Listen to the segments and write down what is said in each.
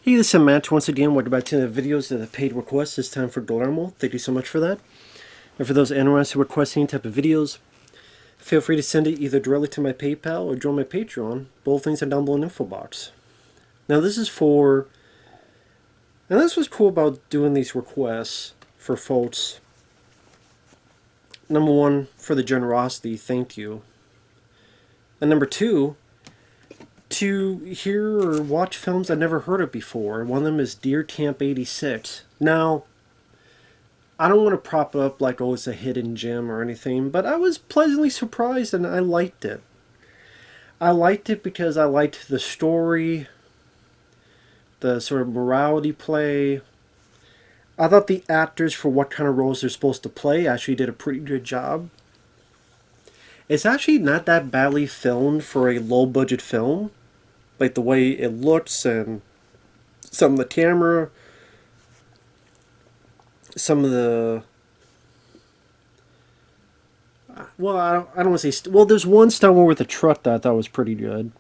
Hey, this is Matt. Once again, welcome back to the videos of the paid requests. This time for Guillermo. Thank you so much for that. And for those interested in requesting any type of videos, feel free to send it either directly to my PayPal or join my Patreon. Both links are down below in the info box. Now this is for... And this was cool about doing these requests for folks. Number one, for the generosity, thank you. And number two, to hear or watch films I've never heard of before. One of them is Deer Camp 86. Now, I don't want to prop up like, oh, it's a hidden gem or anything, but I was pleasantly surprised and I liked it. I liked it because I liked the story, the sort of morality play. I thought the actors, for what kind of roles they're supposed to play, actually did a pretty good job. It's actually not that badly filmed for a low-budget film. Like the way it looks and some of the camera, some of the... Well, I don't want to say... Well, there's one stunt with a truck that I thought was pretty good.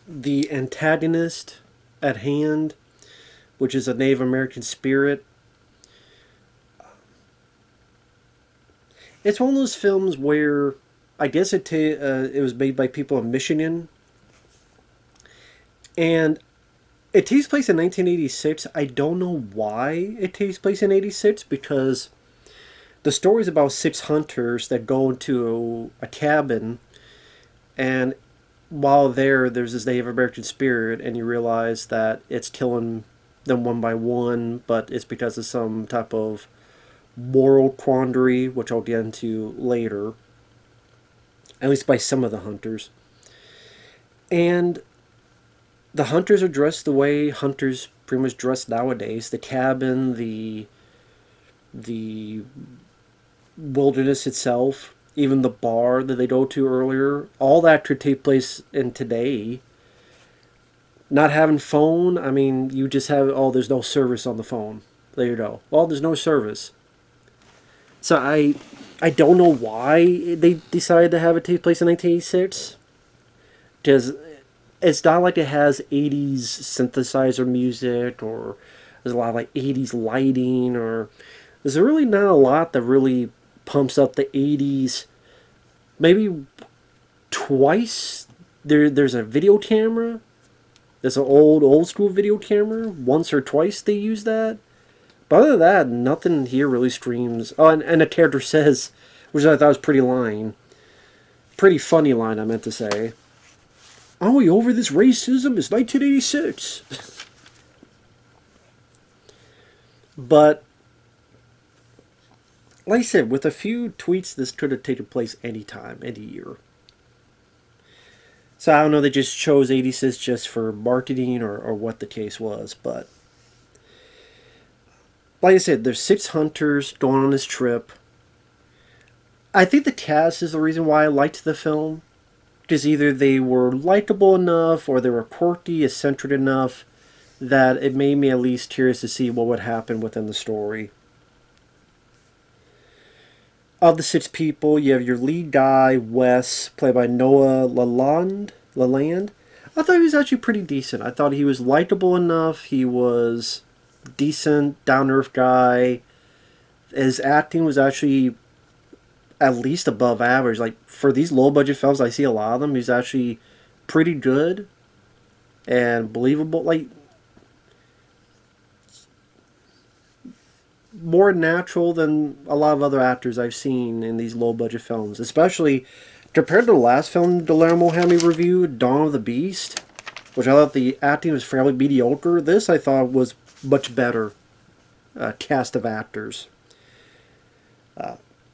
The antagonist at hand, which is a Native American spirit. It's one of those films where I guess it was made by people in Michigan, and it takes place in 1986. I don't know why it takes place in 86, because the story is about 6 hunters that go into a cabin, and while there's this Native American spirit, and you realize that it's killing them one by one, but it's because of some type of moral quandary, which I'll get into later, at least by some of the hunters. And the hunters are dressed the way hunters pretty much dress nowadays. The cabin, the wilderness itself, even the bar that they go to earlier, all that could take place in today. Not having phone, I mean, you just have, oh, there's no service on the phone. There you go. Well, there's no service. So I don't know why they decided to have it take place in 1986. Because it's not like it has 80s synthesizer music, or there's a lot of like 80s lighting, or there's really not a lot that really pumps up the 80s. Maybe twice there's a video camera. There's an old school video camera. Once or twice they use that. But other than that, nothing here really screams. Oh, and a character says, which I thought was pretty funny line, I meant to say. Are we over this racism? It's 1986. But, like I said, with a few tweets, this could have taken place anytime, any year. So I don't know, they just chose 86 just for marketing or what the case was, but... Like I said, there's 6 hunters going on this trip. I think the cast is the reason why I liked the film. Because either they were likable enough or they were quirky, eccentric enough that it made me at least curious to see what would happen within the story. Of the 6 people, you have your lead guy, Wes, played by Noah Lalande. I thought he was actually pretty decent. I thought he was likable enough. He was decent, down-to-earth guy. His acting was actually at least above average. Like, for these low-budget films, I see a lot of them. He's actually pretty good and believable. Like, more natural than a lot of other actors I've seen in these low-budget films. Especially compared to the last film Guillermo had me review, Dawn of the Beast, which I thought the acting was fairly mediocre. This, I thought, was much better cast of actors.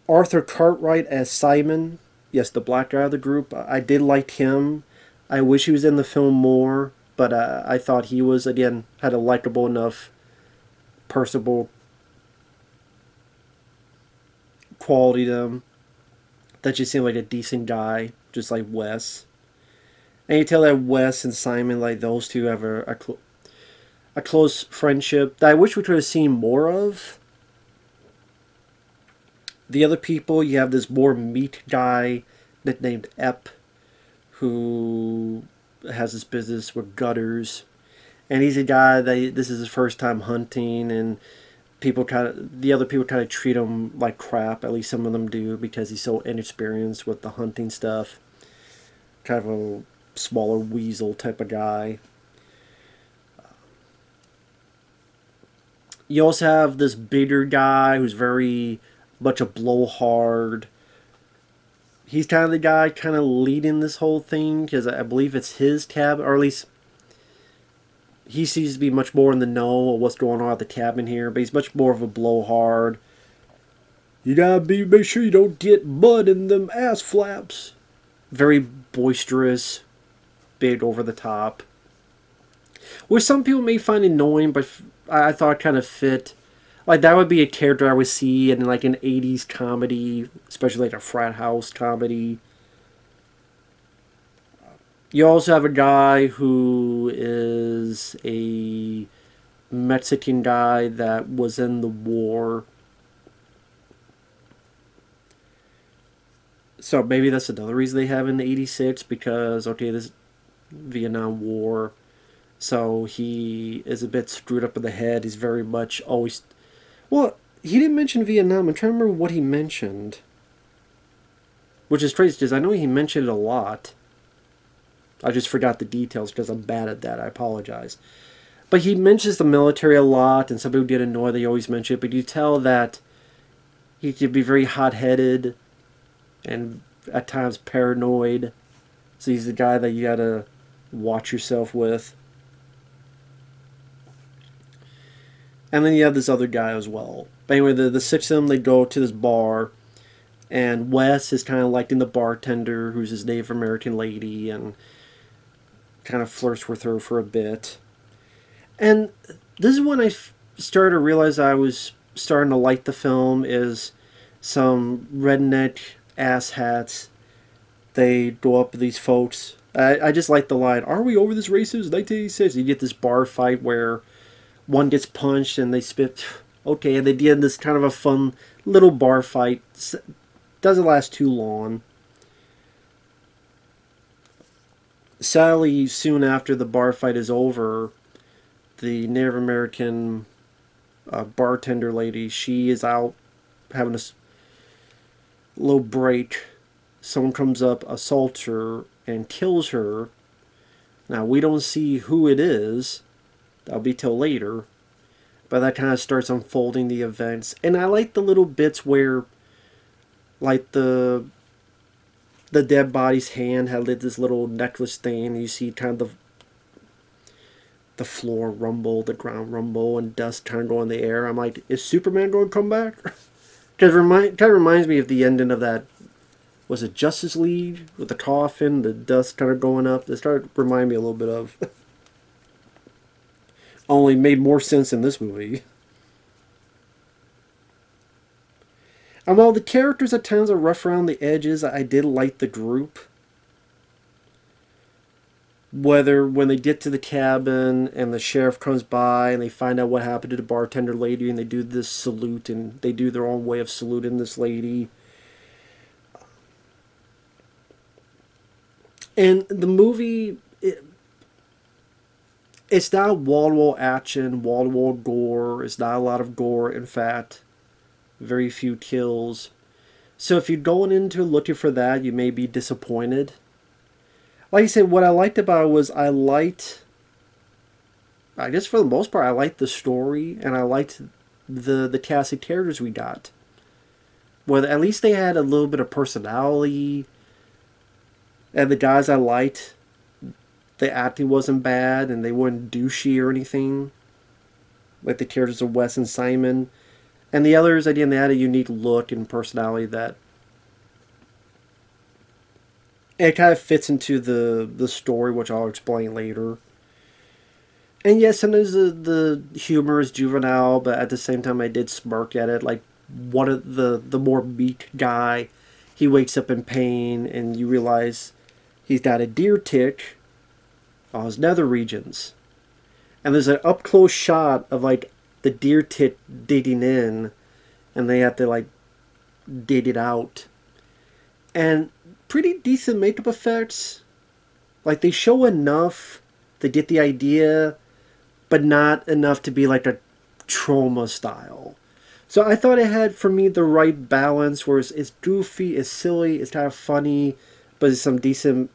Arthur Cartwright as Simon, yes, the black guy of the group. I did like him. I wish he was in the film more, but I thought he was, again, had a likable enough, personable quality to him that just seemed like a decent guy, just like Wes. And you tell that Wes and Simon, like, those two have a close friendship that I wish we could have seen more of. The other people, you have this more meat guy nicknamed Ep, who has this business with gutters, and he's a guy that this is his first time hunting, and the other people kind of treat him like crap. At least some of them do because he's so inexperienced with the hunting stuff. Kind of a smaller weasel type of guy. You also have this bigger guy who's very much a blowhard. He's kind of the guy kind of leading this whole thing because I believe it's his cabin, or at least he seems to be much more in the know of what's going on at the cabin here. But he's much more of a blowhard. You gotta make sure you don't get mud in them ass flaps. Very boisterous, big over the top. Which some people may find annoying, but I thought it kind of fit. Like that would be a character I would see in like an '80s comedy, especially like a frat house comedy. You also have a guy who is a Mexican guy that was in the war. So maybe that's another reason they have in '86 because okay, this Vietnam War. So he is a bit screwed up in the head. He's very much always. Well, he didn't mention Vietnam. I'm trying to remember what he mentioned. Which is crazy because I know he mentioned it a lot. I just forgot the details because I'm bad at that. I apologize. But he mentions the military a lot, and some people get annoyed they always mention it. But you tell that he could be very hot-headed and at times paranoid. So he's the guy that you gotta watch yourself with. And then you have this other guy as well. But anyway, the six of them, they go to this bar. And Wes is kind of liking the bartender, who's his Native American lady, and kind of flirts with her for a bit. And this is when I started to realize I was starting to like the film, is some redneck asshats. They go up to these folks. I just like the line, "Are we over this racism? 1986." You get this bar fight where one gets punched and they spit. Okay, and they did this kind of a fun little bar fight. Doesn't last too long. Sadly, soon after the bar fight is over, the Native American bartender lady, she is out having a little break. Someone comes up, assaults her, and kills her. Now, we don't see who it is. That'll be till later. But that kind of starts unfolding the events. And I like the little bits where, like, the dead body's hand had this little necklace thing. And you see kind of the floor rumble, the ground rumble, and dust kind of go in the air. I'm like, is Superman going to come back? Because it kind of reminds me of the ending of that, was it Justice League? With the coffin, the dust kind of going up. It started to remind me a little bit of. Only made more sense in this movie. And while the characters at times are rough around the edges, I did like the group. Whether when they get to the cabin and the sheriff comes by and they find out what happened to the bartender lady and they do this salute and they do their own way of saluting this lady. And the movie, it's not wall-to-wall action, wall-to-wall gore. It's not a lot of gore, in fact. Very few kills. So if you're going into looking for that, you may be disappointed. Like I said, what I liked about it was I guess for the most part, I liked the story and I liked the cast of characters we got. Well, at least they had a little bit of personality. And the guys I liked, the acting wasn't bad and they weren't douchey or anything. Like the characters of Wes and Simon. And the others, again, they had a unique look and personality that it kind of fits into the story, which I'll explain later. And yes, sometimes the humor is juvenile, but at the same time I did smirk at it. Like one of the more meek guy, he wakes up in pain and you realize he's got a deer tick on his nether regions. And there's an up close shot of like the deer tick digging in and they have to like dig it out. And pretty decent makeup effects. Like they show enough to get the idea, but not enough to be like a trauma style. So I thought it had for me the right balance, where it's goofy, it's silly, it's kind of funny, but it's some decent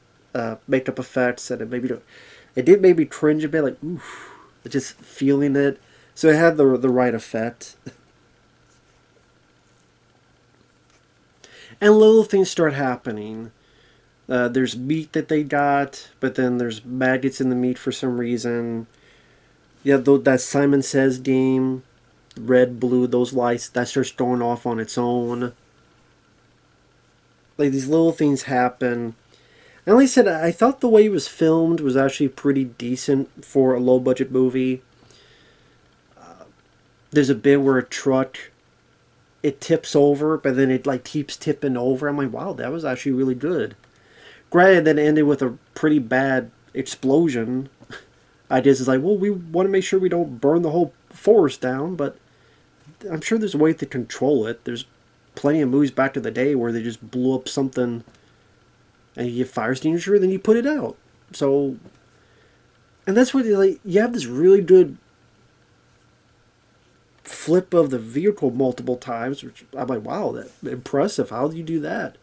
makeup effects, and it did make me cringe a bit, like oof, just feeling it. So it had the right effect. And little things start happening. There's meat that they got, but then there's maggots in the meat for some reason. Yeah, that Simon Says game, red, blue, those lights, that starts going off on its own. Like these little things happen. And like I said, I thought the way it was filmed was actually pretty decent for a low budget movie. There's a bit where a truck it tips over, but then it like keeps tipping over. I'm like, wow, that was actually really good. Granted, then it ended with a pretty bad explosion. I just is like, well, we want to make sure we don't burn the whole forest down, but I'm sure there's a way to control it. There's plenty of movies back in the day where they just blew up something and you get fire extinguisher, then you put it out. So, and that's what like you have this really good flip of the vehicle multiple times, which I'm like, wow, that impressive. How do you do that?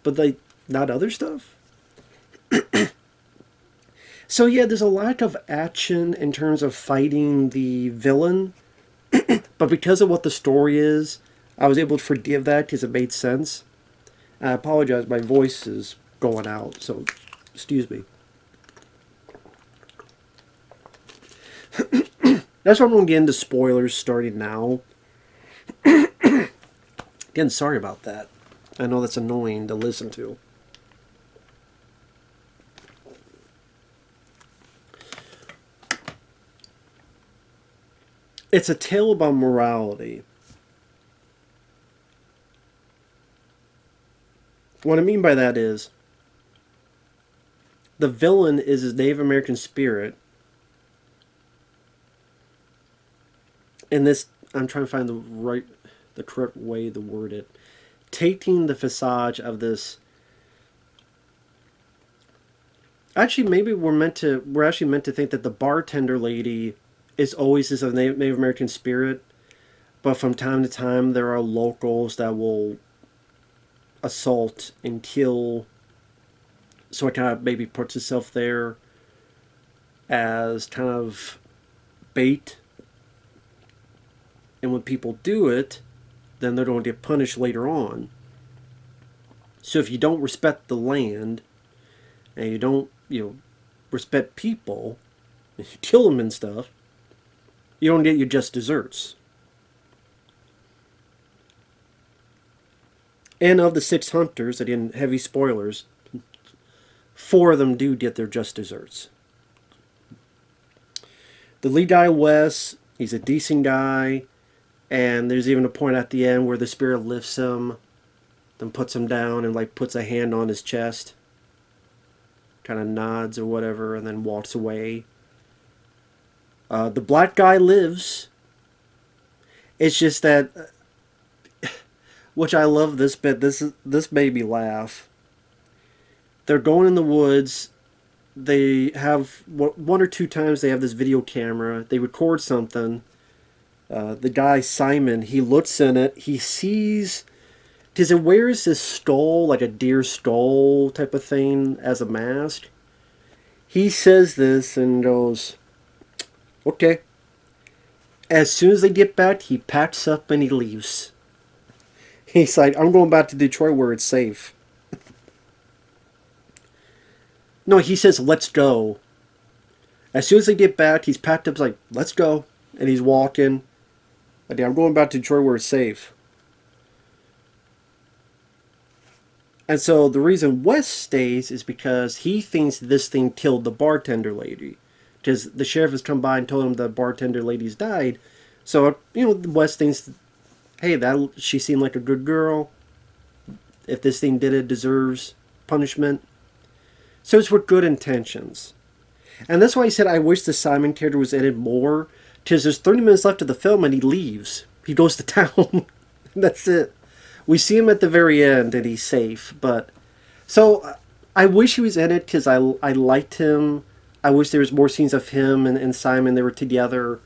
But like, not other stuff. So yeah, there's a lack of action in terms of fighting the villain, but because of what the story is, I was able to forgive that because it made sense. I apologize, my voice is going out, so excuse me. That's why I'm going to get into spoilers starting now. Again, sorry about that. I know that's annoying to listen to. It's a tale about morality. What I mean by that is, the villain is his Native American spirit. And this, I'm trying to find the correct way to word it. Taking the facade of this. Actually, maybe we're actually meant to think that the bartender lady is always this Native American spirit, but from time to time there are locals that will assault and kill. So it kind of maybe puts itself there as kind of bait. And when people do it, then they're going to get punished later on. So if you don't respect the land, and you don't, respect people, and you kill them and stuff, you don't get your just desserts. And of the 6 hunters, again, heavy spoilers, 4 of them do get their just desserts. The lead guy, Wes, he's a decent guy, and there's even a point at the end where the spirit lifts him, then puts him down and like puts a hand on his chest, kind of nods or whatever, and then walks away. The black guy lives. It's just that, which I love this bit. This made me laugh. They're going in the woods. They have 1 or 2 times they have this video camera. They record something. The guy Simon, he looks in it. He sees, because it wears this skull, like a deer skull type of thing, as a mask. He says this and goes, okay. As soon as they get back, he packs up and he leaves. He's like, I'm going back to Detroit where it's safe. No, he says, let's go. As soon as they get back, he's packed up, like, let's go. And he's walking. Like, I'm going back to Detroit where it's safe. And so the reason Wes stays is because he thinks this thing killed the bartender lady. Because the sheriff has come by and told him the bartender lady's died. So, Wes thinks, hey, she seemed like a good girl. If this thing did it, deserves punishment. So it's with good intentions. And that's why I said I wish the Simon character was in it more. Because there's 30 minutes left of the film and he leaves. He goes to town. That's it. We see him at the very end and he's safe. But so I wish he was in it because I liked him. I wish there was more scenes of him and Simon. They were together,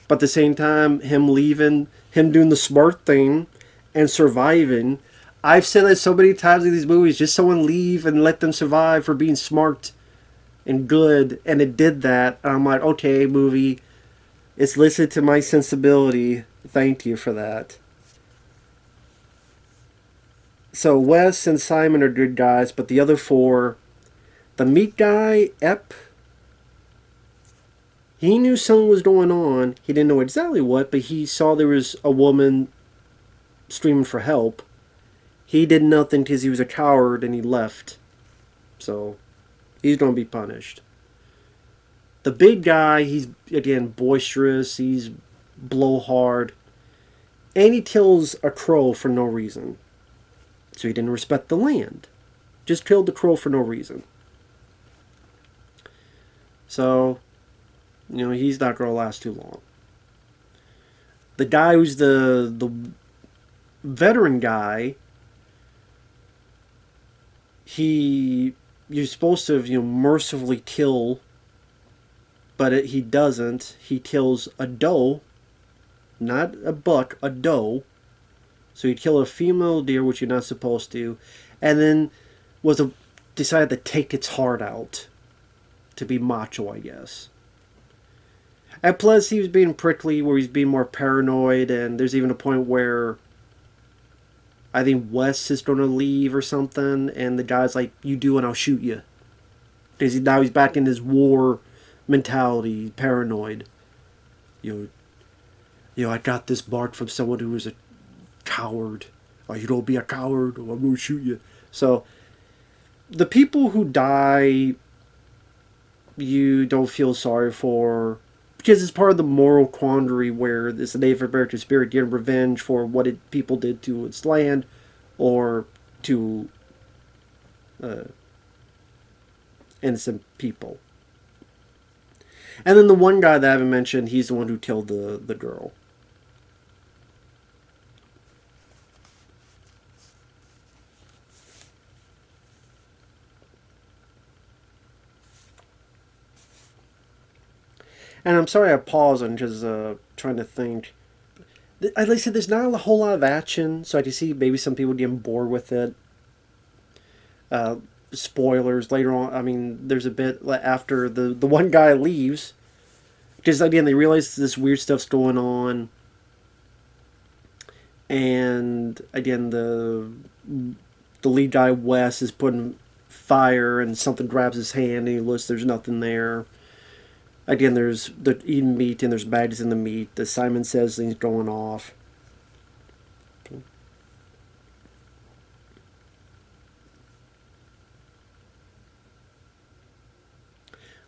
but at the same time, him leaving, him doing the smart thing, and surviving. I've said that so many times in these movies. Just someone leave and let them survive for being smart and good, and it did that. And I'm like, okay, movie, it's listened to my sensibility. Thank you for that. So Wes and Simon are good guys, but the other four, the meat guy, Ep, he knew something was going on. He didn't know exactly what, but he saw there was a woman screaming for help. He did nothing because he was a coward and he left. So he's going to be punished. The big guy, he's again boisterous, he's blowhard, and he kills a crow for no reason. So he didn't respect the land. Just killed the crow for no reason. So, he's not going to last too long. The guy who's the veteran guy, you're supposed to mercifully kill, but he doesn't. He kills a doe, not a buck, a doe. So he'd kill a female deer, which you're not supposed to, and then decided to take its heart out to be macho, I guess. And plus, he was being prickly, where he's being more paranoid, and there's even a point where I think Wes is going to leave or something, and the guy's like, "You do, and I'll shoot you." Because now he's back in his war mentality, paranoid. I got this mark from someone who was a coward. Oh, you don't be a coward, or I'm going to shoot you. So, the people who die, you don't feel sorry for, because it's part of the moral quandary where it's a Native American spirit getting revenge for what people did to its land or to innocent people. And then the one guy that I haven't mentioned, he's the one who killed the girl. And I'm sorry I paused and just trying to think. Like I said, there's not a whole lot of action, so I can see maybe some people getting bored with it. Uh, Spoilers later on. I mean, there's a bit after the one guy leaves, because again they realize this weird stuff's going on, and again the lead guy Wes is putting fire, and something grabs his hand, and he looks. There's nothing there. Again, there's the eating meat, and there's badges in the meat. The Simon says things going off.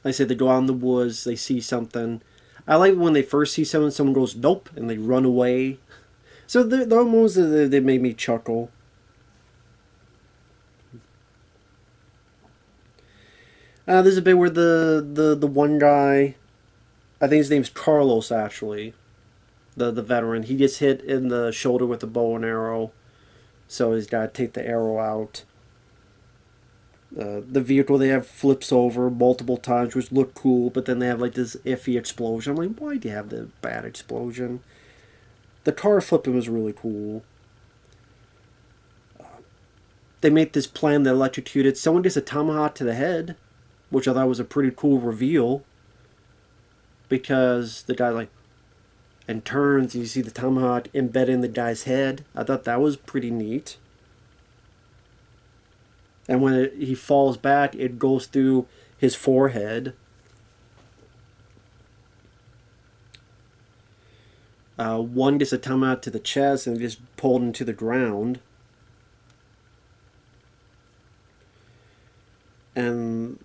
Like I said, they go out in the woods, they see something. I like when they first see something, someone goes nope, and they run away. So the moments that made me chuckle. There's a bit where the one guy, I think his name's Carlos actually, the veteran, he gets hit in the shoulder with a bow and arrow, so he's got to take the arrow out. The vehicle they have flips over multiple times, which look cool, but then they have like this iffy explosion. I'm like, why do you have the bad explosion? The car flipping was really cool. They make this plan that electrocuted. Someone gets a tomahawk to the head, which I thought was a pretty cool reveal. Because the guy like and turns and you see the tomahawk embedded in the guy's head. I thought that was pretty neat. And when he falls back, it goes through his forehead. One gets a tomahawk to the chest and just pulled into the ground. And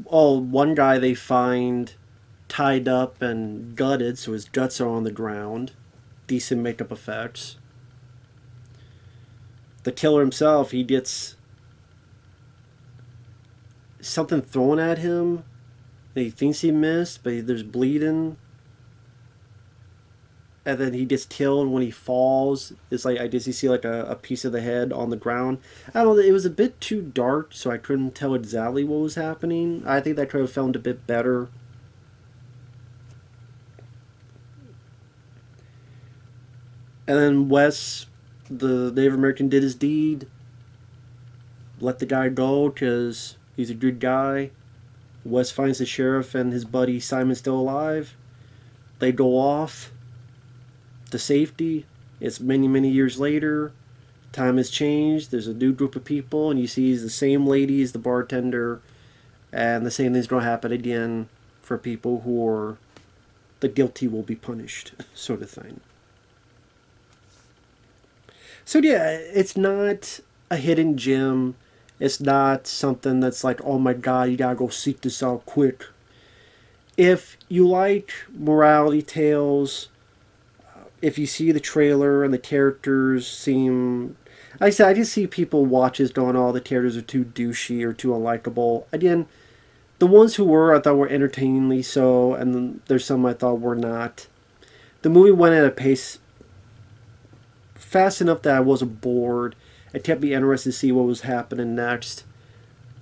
one guy they find tied up and gutted, so his guts are on the ground. Decent makeup effects. The killer himself, he gets something thrown at him that he thinks he missed, but there's bleeding. and then he gets killed when he falls. It's like I just you see like a piece of the head on the ground. I don't know. It was a bit too dark, so I couldn't tell exactly what was happening. I think that could have filmed a bit better. And then Wes, the Native American, did his deed. Let the guy go because he's a good guy. Wes finds the sheriff and his buddy Simon still alive. They go off to safety. It's many, many years later. Time has changed. There's a new group of people, and you see the same lady as the bartender, and the same thing's going to happen again for people who are the guilty will be punished, sort of thing. So yeah, it's not a hidden gem. It's not something that's like, oh my god, you gotta go seek this out quick. If you like morality tales, if you see the trailer and the characters seem, like I said, I just see people watches going, oh, the characters are too douchey or too unlikable. Again, the ones who were, I thought were entertainingly so, and then there's some I thought were not. The movie went at a pace fast enough that I wasn't bored. It kept me interested to see what was happening next.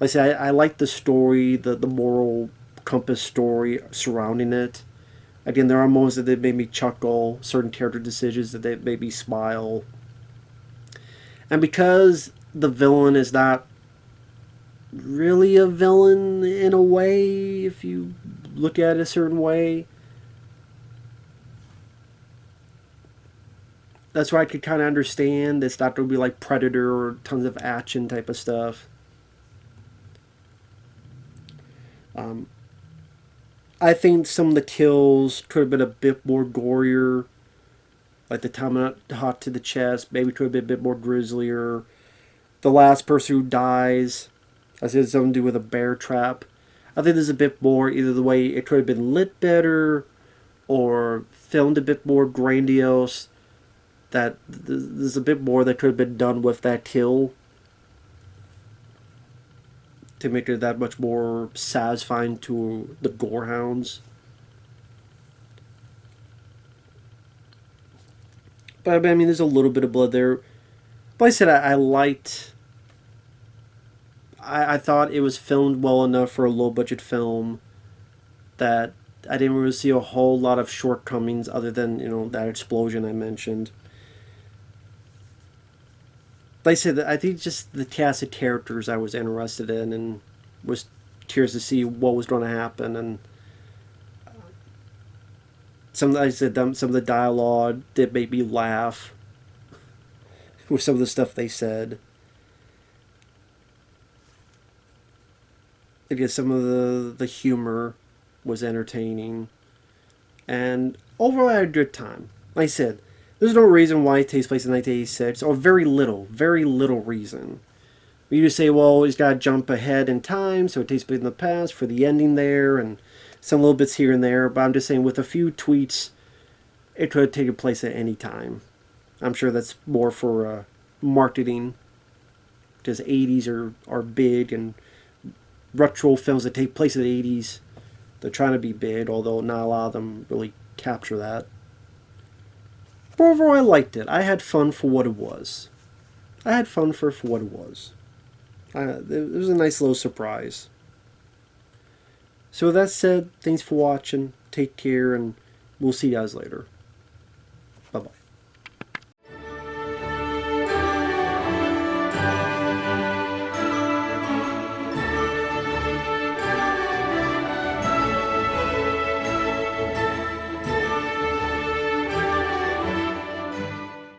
Like I said, I liked the story, the moral compass story surrounding it. Again, there are moments that made me chuckle, certain character decisions that they made me smile. And because the villain is not really a villain in a way, if you look at it a certain way, that's why I could kind of understand. It's not going to be like Predator or tons of action type of stuff. Um, I think some of the kills could have been a bit more gorier, like the tomahawk to the chest. Maybe could have been a bit more grislier. The last person who dies, I said something to do with a bear trap. I think there's a bit more. Either the way it could have been lit better, or filmed a bit more grandiose. That there's a bit more that could have been done with that kill to make it that much more satisfying to the gorehounds. But I mean, there's a little bit of blood there. But like I said, I liked. I thought it was filmed well enough for a low budget film that I didn't really see a whole lot of shortcomings other than that explosion I mentioned. Like I said, I think just the cast of characters I was interested in and was curious to see what was going to happen. And some, like I said, some of the dialogue did make me laugh with some of the stuff they said. I guess some of the humor was entertaining. And overall, I had a good time. Like I said, there's no reason why it takes place in 1986, or very little reason. You just say, well, he's got to jump ahead in time, so it takes place in the past for the ending there, and some little bits here and there. But I'm just saying, with a few tweets, it could have taken place at any time. I'm sure that's more for marketing, because 80s are big, and retro films that take place in the 80s, they're trying to be big, although not a lot of them really capture that. But overall, I liked it. I had fun for what it was. I had fun for what it was. It was a nice little surprise. So with that said, thanks for watching. Take care, and we'll see you guys later.